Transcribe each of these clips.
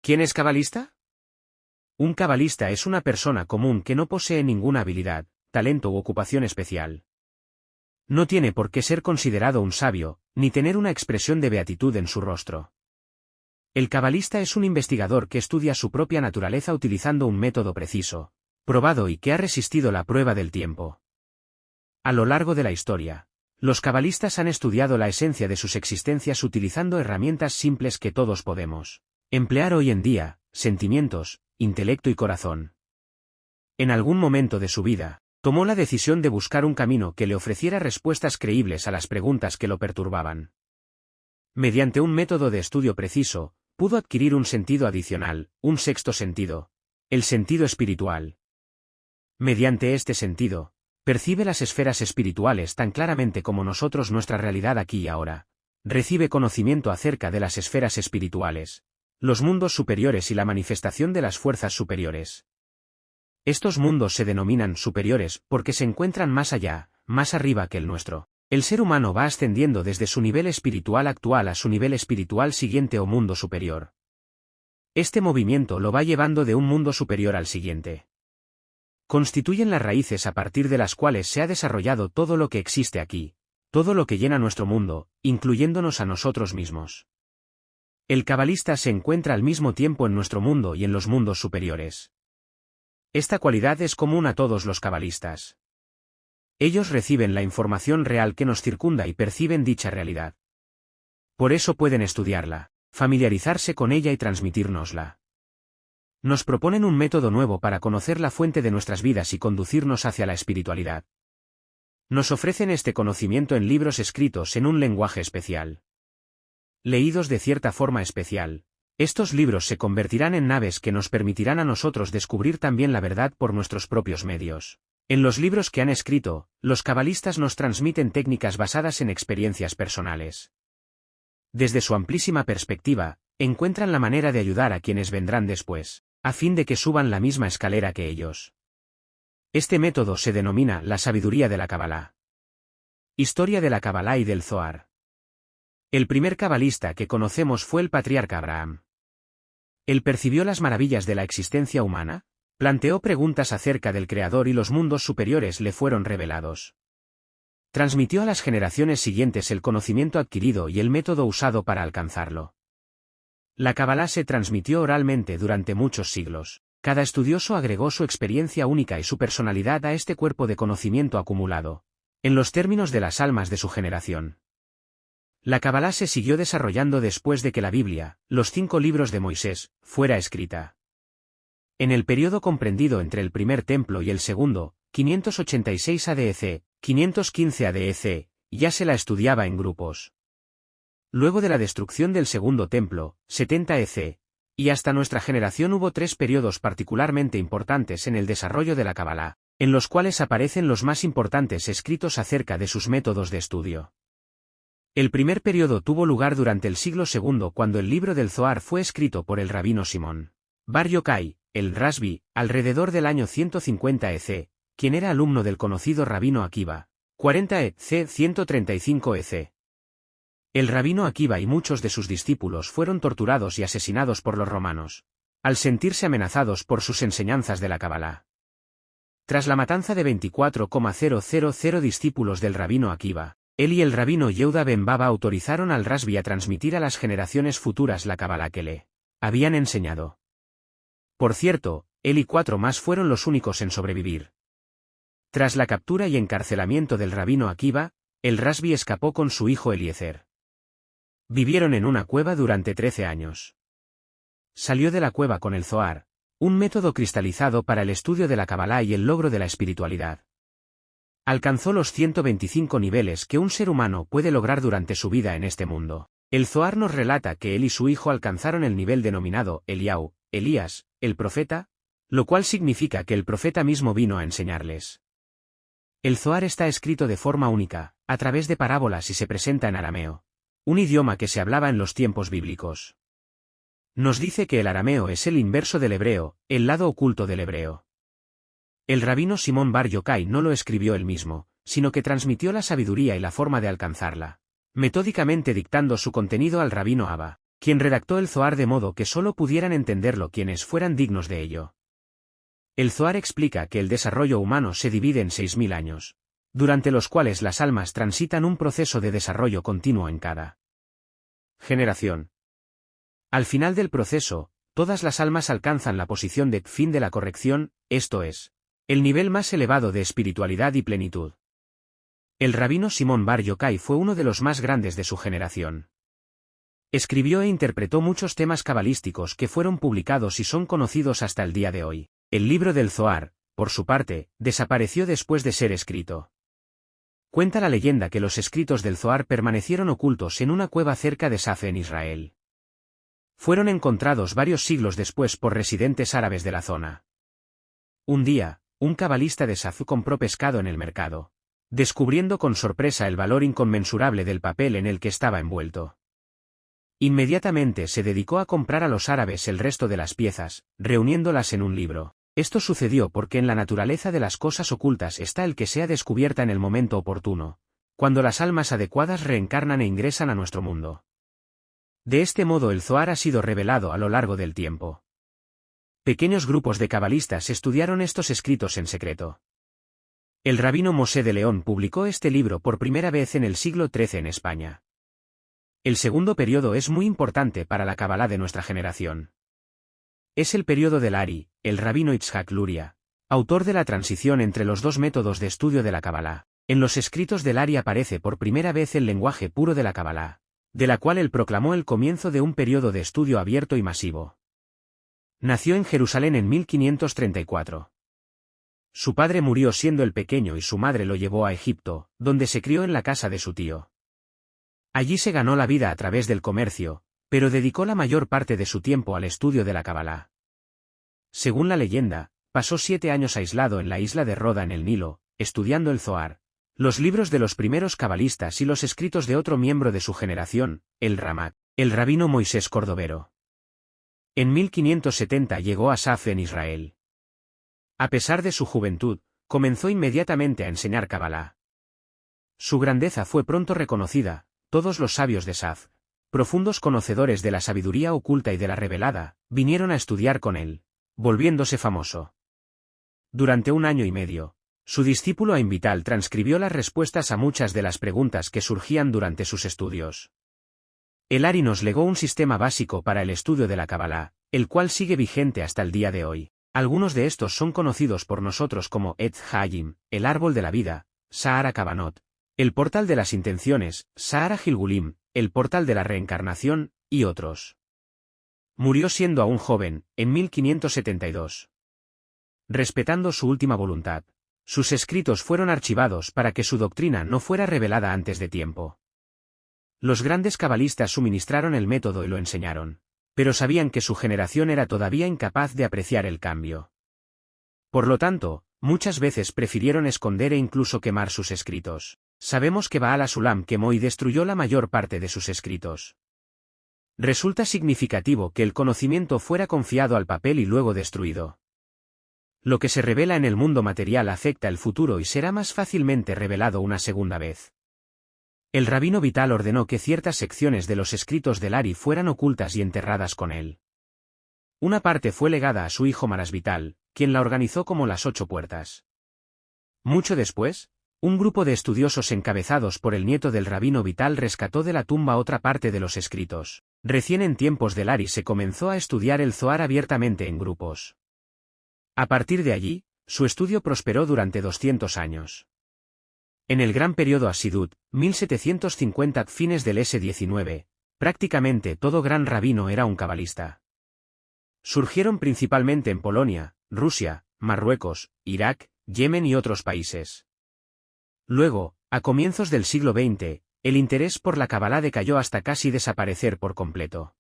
¿Quién es cabalista? Un cabalista es una persona común que no posee ninguna habilidad, talento u ocupación especial. No tiene por qué ser considerado un sabio, ni tener una expresión de beatitud en su rostro. El cabalista es un investigador que estudia su propia naturaleza utilizando un método preciso, probado y que ha resistido la prueba del tiempo. A lo largo de la historia, los cabalistas han estudiado la esencia de sus existencias utilizando herramientas simples que todos podemos emplear hoy en día: sentimientos, intelecto y corazón. En algún momento de su vida, tomó la decisión de buscar un camino que le ofreciera respuestas creíbles a las preguntas que lo perturbaban. Mediante un método de estudio preciso, pudo adquirir un sentido adicional, un sexto sentido, el sentido espiritual. Mediante este sentido, percibe las esferas espirituales tan claramente como nosotros nuestra realidad aquí y ahora. Recibe conocimiento acerca de las esferas espirituales, los mundos superiores y la manifestación de las fuerzas superiores. Estos mundos se denominan superiores porque se encuentran más allá, más arriba que el nuestro. El ser humano va ascendiendo desde su nivel espiritual actual a su nivel espiritual siguiente o mundo superior. Este movimiento lo va llevando de un mundo superior al siguiente. Constituyen las raíces a partir de las cuales se ha desarrollado todo lo que existe aquí, todo lo que llena nuestro mundo, incluyéndonos a nosotros mismos. El cabalista se encuentra al mismo tiempo en nuestro mundo y en los mundos superiores. Esta cualidad es común a todos los cabalistas. Ellos reciben la información real que nos circunda y perciben dicha realidad. Por eso pueden estudiarla, familiarizarse con ella y transmitírnosla. Nos proponen un método nuevo para conocer la fuente de nuestras vidas y conducirnos hacia la espiritualidad. Nos ofrecen este conocimiento en libros escritos en un lenguaje especial. Leídos de cierta forma especial, estos libros se convertirán en naves que nos permitirán a nosotros descubrir también la verdad por nuestros propios medios. En los libros que han escrito, los cabalistas nos transmiten técnicas basadas en experiencias personales. Desde su amplísima perspectiva, encuentran la manera de ayudar a quienes vendrán después, a fin de que suban la misma escalera que ellos. Este método se denomina la sabiduría de la Kabbalah. Historia de la Kabbalah y del Zohar. El primer cabalista que conocemos fue el patriarca Abraham. Él percibió las maravillas de la existencia humana, planteó preguntas acerca del Creador y los mundos superiores le fueron revelados. Transmitió a las generaciones siguientes el conocimiento adquirido y el método usado para alcanzarlo. La Kabbalah se transmitió oralmente durante muchos siglos. Cada estudioso agregó su experiencia única y su personalidad a este cuerpo de conocimiento acumulado, en los términos de las almas de su generación. La Kabbalah se siguió desarrollando después de que la Biblia, los 5 libros de Moisés, fuera escrita. En el período comprendido entre el primer templo y el segundo, 586 ADC, 515 ADC, ya se la estudiaba en grupos. Luego de la destrucción del segundo templo, 70 EC, y hasta nuestra generación hubo 3 periodos particularmente importantes en el desarrollo de la Kabbalah, en los cuales aparecen los más importantes escritos acerca de sus métodos de estudio. El primer periodo tuvo lugar durante el siglo II cuando el libro del Zohar fue escrito por el rabino Simón Bar Yochai, el Rasbi, alrededor del año 150 EC, quien era alumno del conocido rabino Akiva, 40 EC 135 EC. El rabino Akiva y muchos de sus discípulos fueron torturados y asesinados por los romanos, al sentirse amenazados por sus enseñanzas de la Kabbalah. Tras la matanza de 24,000 discípulos del rabino Akiva, él y el rabino Yehuda ben Baba autorizaron al Rasbi a transmitir a las generaciones futuras la Kabbalah que le habían enseñado. Por cierto, él y 4 más fueron los únicos en sobrevivir. Tras la captura y encarcelamiento del rabino Akiva, el Rasbi escapó con su hijo Eliezer. Vivieron en una cueva durante 13 años. Salió de la cueva con el Zohar, un método cristalizado para el estudio de la Kabbalah y el logro de la espiritualidad. Alcanzó los 125 niveles que un ser humano puede lograr durante su vida en este mundo. El Zohar nos relata que él y su hijo alcanzaron el nivel denominado Eliau, Elías, el profeta, lo cual significa que el profeta mismo vino a enseñarles. El Zohar está escrito de forma única, a través de parábolas y se presenta en arameo, un idioma que se hablaba en los tiempos bíblicos. Nos dice que el arameo es el inverso del hebreo, el lado oculto del hebreo. El rabino Simón Bar Yochai no lo escribió él mismo, sino que transmitió la sabiduría y la forma de alcanzarla, metódicamente dictando su contenido al rabino Abba, quien redactó el Zohar de modo que solo pudieran entenderlo quienes fueran dignos de ello. El Zohar explica que el desarrollo humano se divide en 6000 años, durante los cuales las almas transitan un proceso de desarrollo continuo en cada generación. Al final del proceso, todas las almas alcanzan la posición de fin de la corrección, esto es, el nivel más elevado de espiritualidad y plenitud. El rabino Simón Bar Yochai fue uno de los más grandes de su generación. Escribió e interpretó muchos temas cabalísticos que fueron publicados y son conocidos hasta el día de hoy. El libro del Zohar, por su parte, desapareció después de ser escrito. Cuenta la leyenda que los escritos del Zohar permanecieron ocultos en una cueva cerca de Saf en Israel. Fueron encontrados varios siglos después por residentes árabes de la zona. Un día, un cabalista de Saf compró pescado en el mercado, descubriendo con sorpresa el valor inconmensurable del papel en el que estaba envuelto. Inmediatamente se dedicó a comprar a los árabes el resto de las piezas, reuniéndolas en un libro. Esto sucedió porque en la naturaleza de las cosas ocultas está el que sea descubierta en el momento oportuno, cuando las almas adecuadas reencarnan e ingresan a nuestro mundo. De este modo el Zohar ha sido revelado a lo largo del tiempo. Pequeños grupos de cabalistas estudiaron estos escritos en secreto. El rabino Moshe de León publicó este libro por primera vez en el siglo XIII en España. El segundo periodo es muy importante para la Cabalá de nuestra generación. Es el periodo del Ari, el rabino Itzhak Luria, autor de la transición entre los dos métodos de estudio de la Cabalá. En los escritos del Ari aparece por primera vez el lenguaje puro de la Cabalá, de la cual él proclamó el comienzo de un periodo de estudio abierto y masivo. Nació en Jerusalén en 1534. Su padre murió siendo el pequeño y su madre lo llevó a Egipto, donde se crió en la casa de su tío. Allí se ganó la vida a través del comercio, pero dedicó la mayor parte de su tiempo al estudio de la Cabalá. Según la leyenda, pasó 7 años aislado en la isla de Roda en el Nilo, estudiando el Zohar, los libros de los primeros cabalistas y los escritos de otro miembro de su generación, el Ramak, el rabino Moisés Cordovero. En 1570 llegó a Saf en Israel. A pesar de su juventud, comenzó inmediatamente a enseñar Cabalá. Su grandeza fue pronto reconocida. Todos los sabios de Saf, profundos conocedores de la sabiduría oculta y de la revelada, vinieron a estudiar con él, volviéndose famoso. Durante 1 año y medio, su discípulo Aim Vital transcribió las respuestas a muchas de las preguntas que surgían durante sus estudios. El Ari nos legó un sistema básico para el estudio de la Cabalá, el cual sigue vigente hasta el día de hoy. Algunos de estos son conocidos por nosotros como Etz Hayim, el árbol de la vida, Sahara Kavanot, el portal de las intenciones, Sahara Gilgulim, el portal de la reencarnación, y otros. Murió siendo aún joven, en 1572. Respetando su última voluntad, sus escritos fueron archivados para que su doctrina no fuera revelada antes de tiempo. Los grandes cabalistas suministraron el método y lo enseñaron, pero sabían que su generación era todavía incapaz de apreciar el cambio. Por lo tanto, muchas veces prefirieron esconder e incluso quemar sus escritos. Sabemos que Baal Asulam quemó y destruyó la mayor parte de sus escritos. Resulta significativo que el conocimiento fuera confiado al papel y luego destruido. Lo que se revela en el mundo material afecta el futuro y será más fácilmente revelado una segunda vez. El rabino Vital ordenó que ciertas secciones de los escritos del Ari fueran ocultas y enterradas con él. Una parte fue legada a su hijo Maras Vital, quien la organizó como las 8 puertas. Mucho después, un grupo de estudiosos encabezados por el nieto del rabino Vital rescató de la tumba otra parte de los escritos. Recién en tiempos del Ari se comenzó a estudiar el Zohar abiertamente en grupos. A partir de allí, su estudio prosperó durante 200 años. En el gran periodo Hasidut, 1750 fines del S-19, prácticamente todo gran rabino era un cabalista. Surgieron principalmente en Polonia, Rusia, Marruecos, Irak, Yemen y otros países. Luego, a comienzos del siglo XX, el interés por la Cabalá decayó hasta casi desaparecer por completo.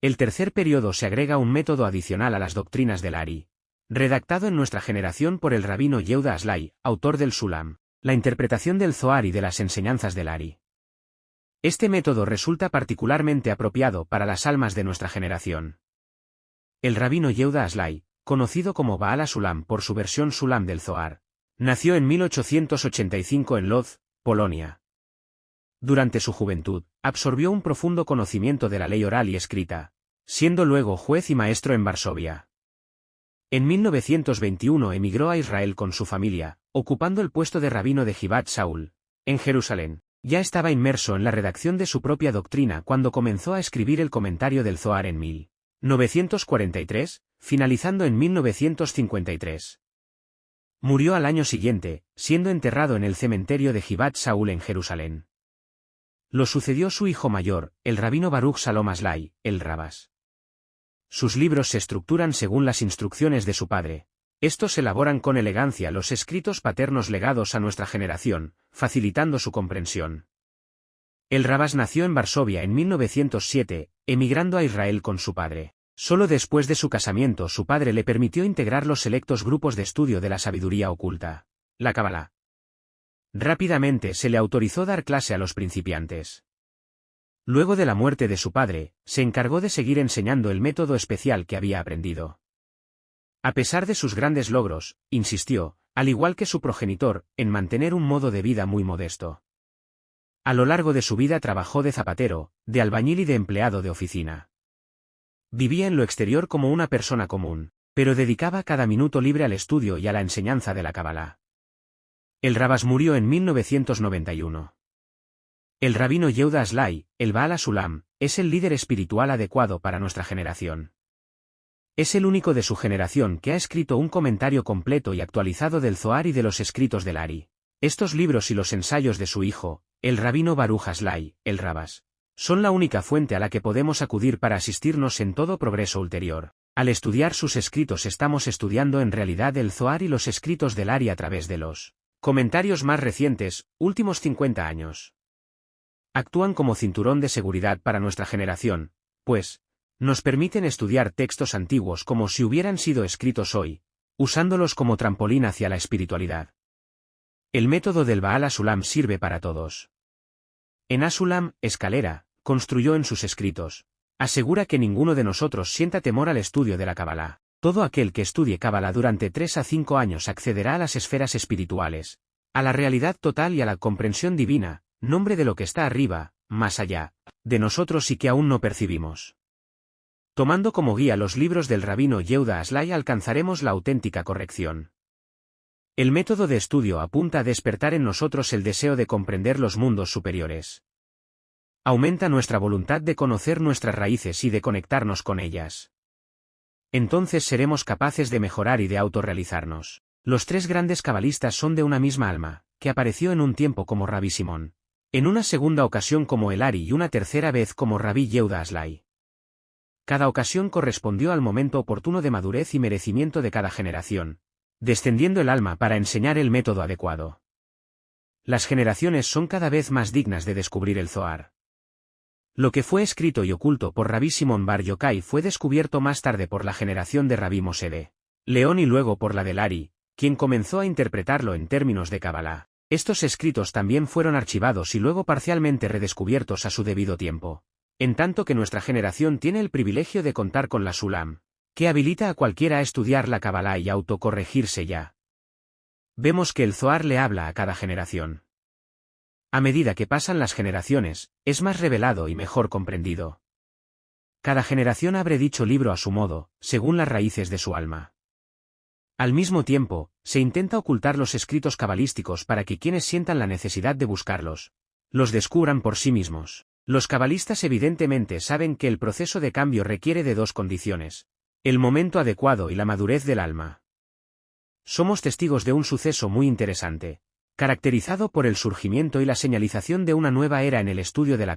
El tercer periodo se agrega un método adicional a las doctrinas del Ari, redactado en nuestra generación por el rabino Yehuda Aslai, autor del Sulam, la interpretación del Zohar y de las enseñanzas del Ari. Este método resulta particularmente apropiado para las almas de nuestra generación. El rabino Yehuda Aslai, conocido como Baal Asulam por su versión Sulam del Zohar, nació en 1885 en Lodz, Polonia. Durante su juventud, absorbió un profundo conocimiento de la ley oral y escrita, siendo luego juez y maestro en Varsovia. En 1921 emigró a Israel con su familia, ocupando el puesto de rabino de Givat Shaul, en Jerusalén. Ya estaba inmerso en la redacción de su propia doctrina cuando comenzó a escribir el comentario del Zohar en 1943, finalizando en 1953. Murió al año siguiente, siendo enterrado en el cementerio de Givat Shaul en Jerusalén. Lo sucedió su hijo mayor, el rabino Baruch Shalom Aslai, el Rabás. Sus libros se estructuran según las instrucciones de su padre. Estos elaboran con elegancia los escritos paternos legados a nuestra generación, facilitando su comprensión. El Rabás nació en Varsovia en 1907, emigrando a Israel con su padre. Solo después de su casamiento su padre le permitió integrar los selectos grupos de estudio de la sabiduría oculta, la Kabbalah. Rápidamente se le autorizó dar clase a los principiantes. Luego de la muerte de su padre, se encargó de seguir enseñando el método especial que había aprendido. A pesar de sus grandes logros, insistió, al igual que su progenitor, en mantener un modo de vida muy modesto. A lo largo de su vida trabajó de zapatero, de albañil y de empleado de oficina. Vivía en lo exterior como una persona común, pero dedicaba cada minuto libre al estudio y a la enseñanza de la Kabbalah. El Rabás murió en 1991. El rabino Yehuda Aslai, el Baal HaSulam, es el líder espiritual adecuado para nuestra generación. Es el único de su generación que ha escrito un comentario completo y actualizado del Zohar y de los escritos del Ari. Estos libros y los ensayos de su hijo, el rabino Baruch Aslai, el Rabás, son la única fuente a la que podemos acudir para asistirnos en todo progreso ulterior. Al estudiar sus escritos estamos estudiando en realidad el Zohar y los escritos del Ari a través de los comentarios más recientes, últimos 50 años. Actúan como cinturón de seguridad para nuestra generación, pues, nos permiten estudiar textos antiguos como si hubieran sido escritos hoy, usándolos como trampolín hacia la espiritualidad. El método del Baal HaSulam sirve para todos. En HaSulam, escalera, construyó en sus escritos, asegura que ninguno de nosotros sienta temor al estudio de la Kabbalah. Todo aquel que estudie Kabbalah durante 3 a 5 años accederá a las esferas espirituales, a la realidad total y a la comprensión divina, nombre de lo que está arriba, más allá, de nosotros y que aún no percibimos. Tomando como guía los libros del rabino Yehuda Aslai alcanzaremos la auténtica corrección. El método de estudio apunta a despertar en nosotros el deseo de comprender los mundos superiores. Aumenta nuestra voluntad de conocer nuestras raíces y de conectarnos con ellas. Entonces seremos capaces de mejorar y de autorrealizarnos. Los 3 grandes cabalistas son de una misma alma, que apareció en un tiempo como Rabí Simón, en una segunda ocasión como el Ari y una tercera vez como Rabí Yehuda Aslai. Cada ocasión correspondió al momento oportuno de madurez y merecimiento de cada generación, descendiendo el alma para enseñar el método adecuado. Las generaciones son cada vez más dignas de descubrir el Zohar. Lo que fue escrito y oculto por Rabí Simón Bar Yochai fue descubierto más tarde por la generación de Rabí Moshe de León y luego por la del Ari, quien comenzó a interpretarlo en términos de Kabbalah. Estos escritos también fueron archivados y luego parcialmente redescubiertos a su debido tiempo, en tanto que nuestra generación tiene el privilegio de contar con la Sulam, que habilita a cualquiera a estudiar la Kabbalah y autocorregirse ya. Vemos que el Zohar le habla a cada generación. A medida que pasan las generaciones, es más revelado y mejor comprendido. Cada generación abre dicho libro a su modo, según las raíces de su alma. Al mismo tiempo, se intenta ocultar los escritos cabalísticos para que quienes sientan la necesidad de buscarlos, los descubran por sí mismos. Los cabalistas evidentemente saben que el proceso de cambio requiere de 2 condiciones: el momento adecuado y la madurez del alma. Somos testigos de un suceso muy interesante, caracterizado por el surgimiento y la señalización de una nueva era en el estudio de la